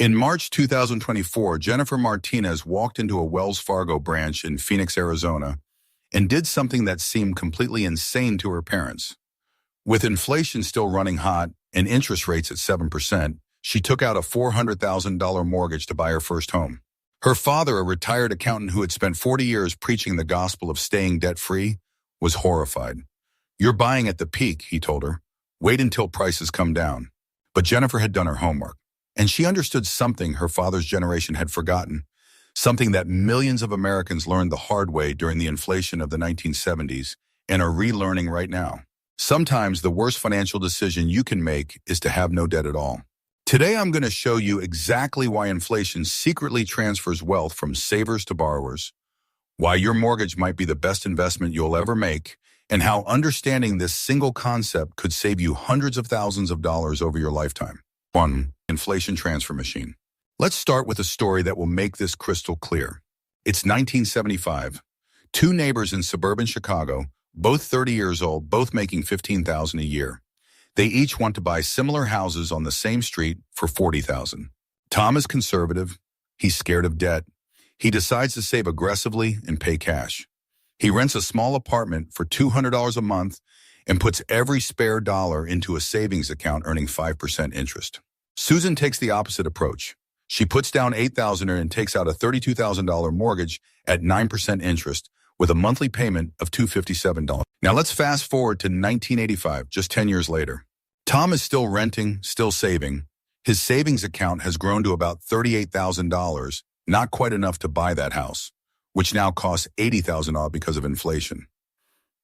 In March 2024, Jennifer Martinez walked into a Wells Fargo branch in Phoenix, Arizona, and did something that seemed completely insane to her parents. With inflation still running hot and interest rates at 7%, she took out a $400,000 mortgage to buy her first home. Her father, a retired accountant who had spent 40 years preaching the gospel of staying debt-free, was horrified. "You're buying at the peak," he told her. "Wait until prices come down." But Jennifer had done her homework, and she understood something her father's generation had forgotten, something that millions of Americans learned the hard way during the inflation of the 1970s and are relearning right now. Sometimes the worst financial decision you can make is to have no debt at all. Today I'm going to show you exactly why inflation secretly transfers wealth from savers to borrowers, why your mortgage might be the best investment you'll ever make, and how understanding this single concept could save you hundreds of thousands of dollars over your lifetime. 1. Inflation transfer machine. Let's start with a story that will make this crystal clear. It's 1975. Two neighbors in suburban Chicago, both 30 years old, both making $15,000 a year. They each want to buy similar houses on the same street for $40,000. Tom is conservative. He's scared of debt. He decides to save aggressively and pay cash. He rents a small apartment for $200 a month and puts every spare dollar into a savings account earning 5% interest. Susan takes the opposite approach. She puts down $8,000 and takes out a $32,000 mortgage at 9% interest with a monthly payment of $257. Now let's fast forward to 1985, just 10 years later. Tom is still renting, still saving. His savings account has grown to about $38,000, not quite enough to buy that house, which now costs $80,000 because of inflation.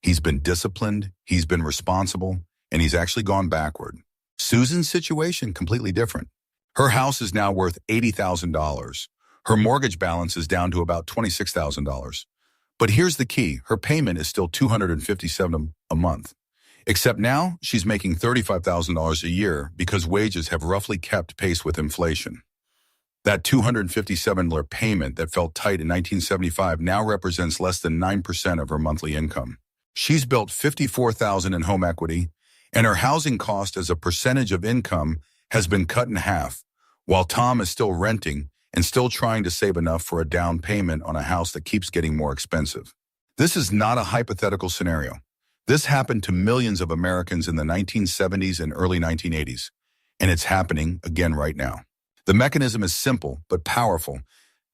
He's been disciplined, he's been responsible, and he's actually gone backward. Susan's situation completely different. Her house is now worth $80,000. Her mortgage balance is down to about $26,000. But here's the key, her payment is still $257 a month. Except now, she's making $35,000 a year because wages have roughly kept pace with inflation. That $257 payment that felt tight in 1975 now represents less than 9% of her monthly income. She's built $54,000 in home equity, and her housing cost as a percentage of income has been cut in half, while Tom is still renting and still trying to save enough for a down payment on a house that keeps getting more expensive. This is not a hypothetical scenario. This happened to millions of Americans in the 1970s and early 1980s, and it's happening again right now. The mechanism is simple but powerful.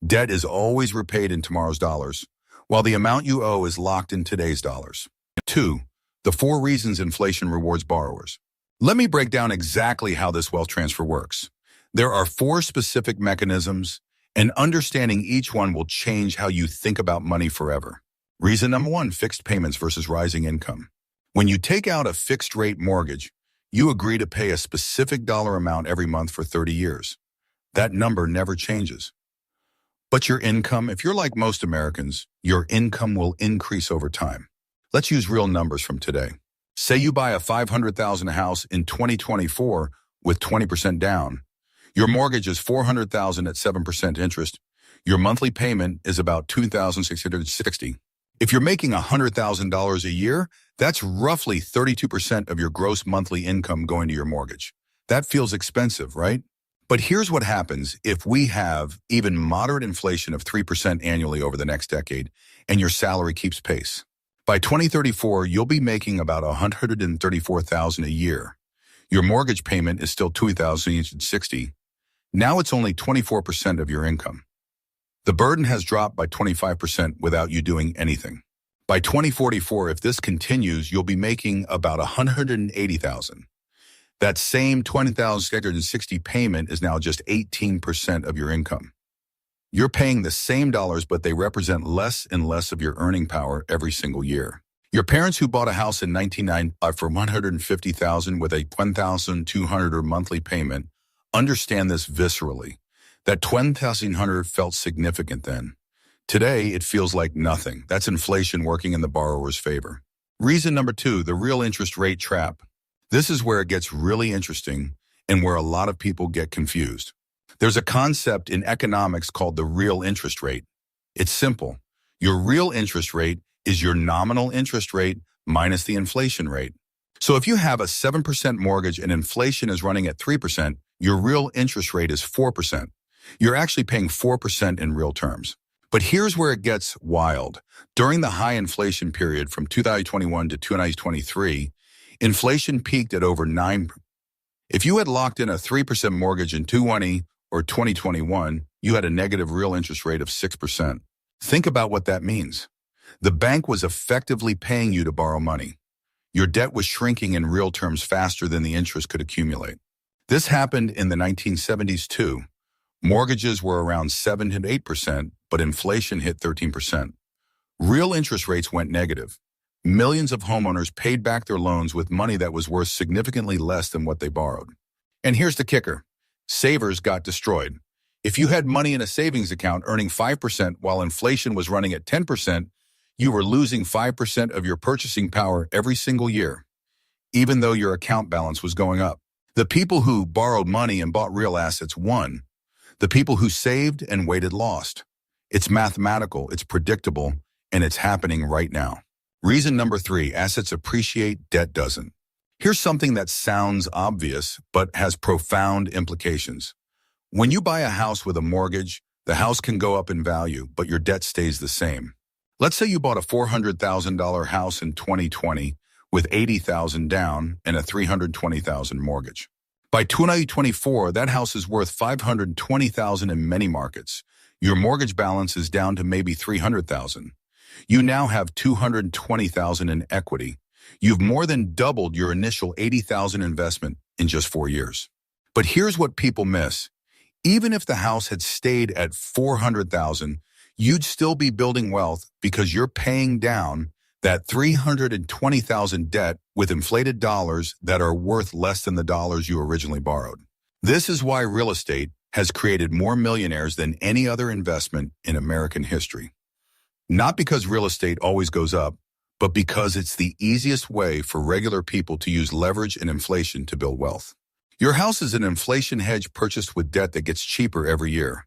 Debt is always repaid in tomorrow's dollars, while the amount you owe is locked in today's dollars. 2. The 4 reasons inflation rewards borrowers. Let me break down exactly how this wealth transfer works. There are 4 specific mechanisms, and understanding each one will change how you think about money forever. Reason number 1, fixed payments versus rising income. When you take out a fixed-rate mortgage, you agree to pay a specific dollar amount every month for 30 years. That number never changes. But your income, if you're like most Americans, your income will increase over time. Let's use real numbers from today. Say you buy a $500,000 house in 2024 with 20% down. Your mortgage is $400,000 at 7% interest. Your monthly payment is about $2,660. If you're making $100,000 a year, that's roughly 32% of your gross monthly income going to your mortgage. That feels expensive, right? But here's what happens if we have even moderate inflation of 3% annually over the next decade, and your salary keeps pace. By 2034, you'll be making about $134,000 a year. Your mortgage payment is still $2,060. Now it's only 24% of your income. The burden has dropped by 25% without you doing anything. By 2044, if this continues, you'll be making about $180,000. That same $20,660 payment is now just 18% of your income. You're paying the same dollars, but they represent less and less of your earning power every single year. Your parents who bought a house in 1995 for $150,000 with a $10,200 monthly payment understand this viscerally. That $20,000 felt significant then. Today, it feels like nothing. That's inflation working in the borrower's favor. Reason number 2, the real interest rate trap. This is where it gets really interesting and where a lot of people get confused. There's a concept in economics called the real interest rate. It's simple. Your real interest rate is your nominal interest rate minus the inflation rate. So if you have a 7% mortgage and inflation is running at 3%, your real interest rate is 4%. You're actually paying 4% in real terms. But here's where it gets wild. During the high inflation period from 2021 to 2023, inflation peaked at over 9%. If you had locked in a 3% mortgage in 2020 or 2021, you had a negative real interest rate of 6%. Think about what that means. The bank was effectively paying you to borrow money. Your debt was shrinking in real terms faster than the interest could accumulate. This happened in the 1970s too. Mortgages were around 7 to 8%, but inflation hit 13%. Real interest rates went negative. Millions of homeowners paid back their loans with money that was worth significantly less than what they borrowed. And here's the kicker. Savers got destroyed. If you had money in a savings account earning 5% while inflation was running at 10%, you were losing 5% of your purchasing power every single year, even though your account balance was going up. The people who borrowed money and bought real assets won. The people who saved and waited lost. It's mathematical, it's predictable, and it's happening right now. Reason number 3, assets appreciate, debt doesn't. Here's something that sounds obvious, but has profound implications. When you buy a house with a mortgage, the house can go up in value, but your debt stays the same. Let's say you bought a $400,000 house in 2020 with $80,000 down and a $320,000 mortgage. By 2024, that house is worth $520,000 in many markets. Your mortgage balance is down to maybe $300,000. You now have $220,000 in equity. You've more than doubled your initial $80,000 investment in just 4 years. But here's what people miss. Even if the house had stayed at $400,000, you'd still be building wealth because you're paying down that $320,000 debt with inflated dollars that are worth less than the dollars you originally borrowed. This is why real estate has created more millionaires than any other investment in American history. Not because real estate always goes up, but because it's the easiest way for regular people to use leverage and inflation to build wealth. Your house is an inflation hedge purchased with debt that gets cheaper every year.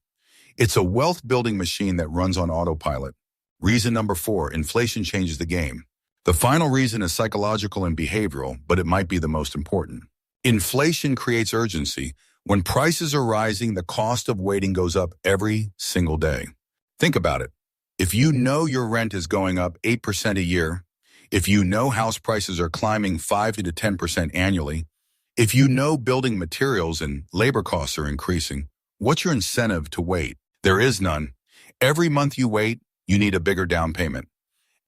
It's a wealth-building machine that runs on autopilot. Reason number 4, inflation changes the game. The final reason is psychological and behavioral, but it might be the most important. Inflation creates urgency. When prices are rising, the cost of waiting goes up every single day. Think about it. If you know your rent is going up 8% a year, if you know house prices are climbing 5 to 10% annually, if you know building materials and labor costs are increasing, what's your incentive to wait? There is none. Every month you wait, you need a bigger down payment.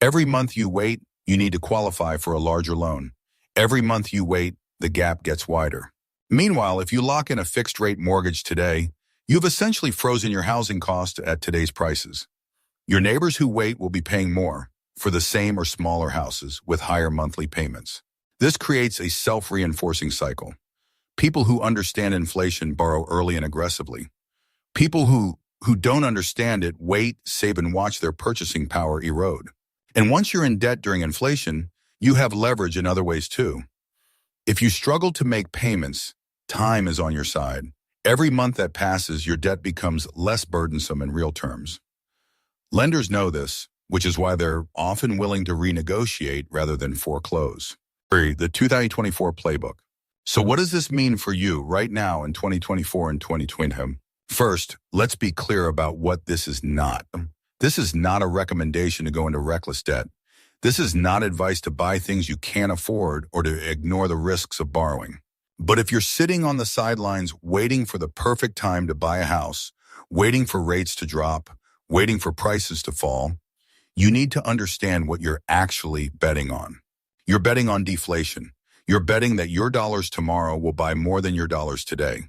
Every month you wait, you need to qualify for a larger loan. Every month you wait, the gap gets wider. Meanwhile, if you lock in a fixed-rate mortgage today, you've essentially frozen your housing cost at today's prices. Your neighbors who wait will be paying more for the same or smaller houses with higher monthly payments. This creates a self-reinforcing cycle. People who understand inflation borrow early and aggressively. People who don't understand it wait, save, and watch their purchasing power erode. And once you're in debt during inflation, you have leverage in other ways too. If you struggle to make payments, time is on your side. Every month that passes, your debt becomes less burdensome in real terms. Lenders know this, which is why they're often willing to renegotiate rather than foreclose. The 2024 Playbook. So what does this mean for you right now in 2024 and 2020? First, let's be clear about what this is not. This is not a recommendation to go into reckless debt. This is not advice to buy things you can't afford or to ignore the risks of borrowing. But if you're sitting on the sidelines waiting for the perfect time to buy a house, waiting for rates to drop, waiting for prices to fall, you need to understand what you're actually betting on. You're betting on deflation. You're betting that your dollars tomorrow will buy more than your dollars today.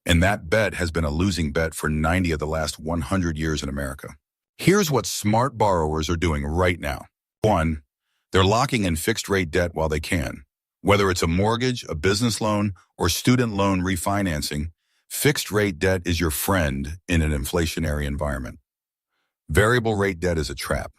And that bet has been a losing bet for 90 of the last 100 years in America. Here's what smart borrowers are doing right now. 1, they're locking in fixed-rate debt while they can. Whether it's a mortgage, a business loan, or student loan refinancing, fixed-rate debt is your friend in an inflationary environment. Variable rate debt is a trap.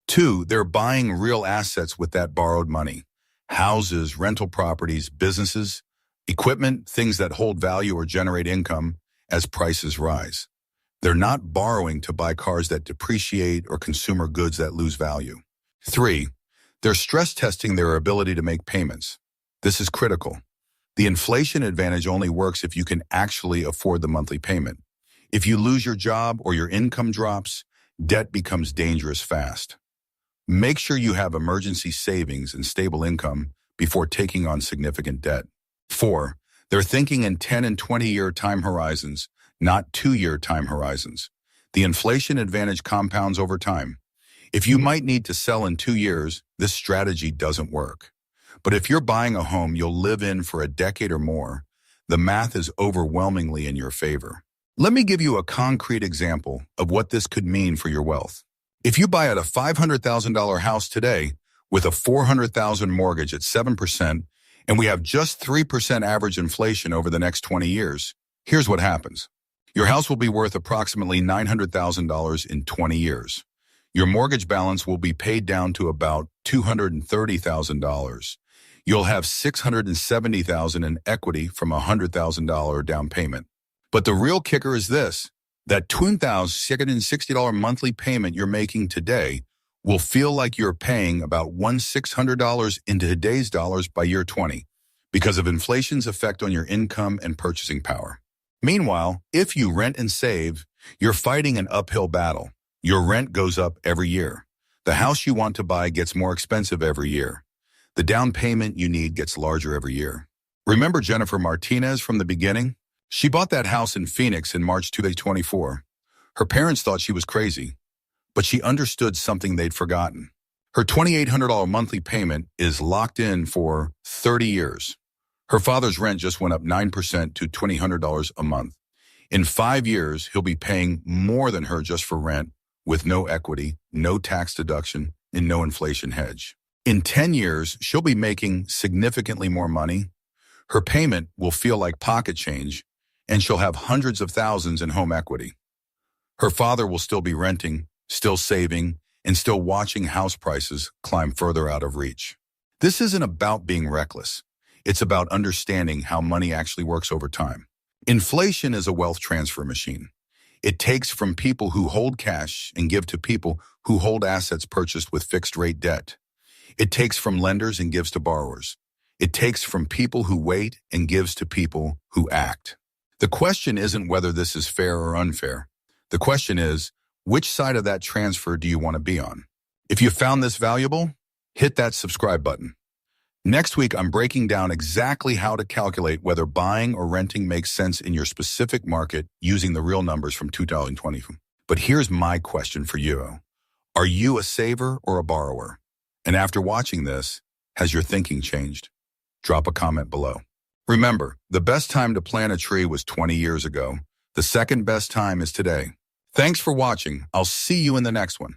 2, they're buying real assets with that borrowed money. Houses, rental properties, businesses, equipment, things that hold value or generate income as prices rise. They're not borrowing to buy cars that depreciate or consumer goods that lose value. 3, they're stress testing their ability to make payments. This is critical. The inflation advantage only works if you can actually afford the monthly payment. If you lose your job or your income drops, debt becomes dangerous fast. Make sure you have emergency savings and stable income before taking on significant debt. 4. They're thinking in 10 and 20-year time horizons, not 2-year time horizons. The inflation advantage compounds over time. If you might need to sell in 2 years, this strategy doesn't work. But if you're buying a home you'll live in for a decade or more, the math is overwhelmingly in your favor. Let me give you a concrete example of what this could mean for your wealth. If you buy at a $500,000 house today with a $400,000 mortgage at 7%, and we have just 3% average inflation over the next 20 years, here's what happens. Your house will be worth approximately $900,000 in 20 years. Your mortgage balance will be paid down to about $230,000. You'll have $670,000 in equity from a $100,000 down payment. But the real kicker is this: that $2,660 monthly payment you're making today will feel like you're paying about $1,600 into today's dollars by year 20 because of inflation's effect on your income and purchasing power. Meanwhile, if you rent and save, you're fighting an uphill battle. Your rent goes up every year. The house you want to buy gets more expensive every year. The down payment you need gets larger every year. Remember Jennifer Martinez from the beginning? She bought that house in Phoenix in March 2024. Her parents thought she was crazy, but she understood something they'd forgotten. Her $2,800 monthly payment is locked in for 30 years. Her father's rent just went up 9% to $2,000 a month. In 5 years, he'll be paying more than her just for rent, with no equity, no tax deduction, and no inflation hedge. In 10 years, she'll be making significantly more money. Her payment will feel like pocket change, and she'll have hundreds of thousands in home equity. Her father will still be renting, still saving, and still watching house prices climb further out of reach. This isn't about being reckless. It's about understanding how money actually works over time. Inflation is a wealth transfer machine. It takes from people who hold cash and give to people who hold assets purchased with fixed-rate debt. It takes from lenders and gives to borrowers. It takes from people who wait and gives to people who act. The question isn't whether this is fair or unfair. The question is, which side of that transfer do you want to be on? If you found this valuable, hit that subscribe button. Next week, I'm breaking down exactly how to calculate whether buying or renting makes sense in your specific market using the real numbers from 2020. But here's my question for you. Are you a saver or a borrower? And after watching this, has your thinking changed? Drop a comment below. Remember, the best time to plant a tree was 20 years ago. The second best time is today. Thanks for watching. I'll see you in the next one.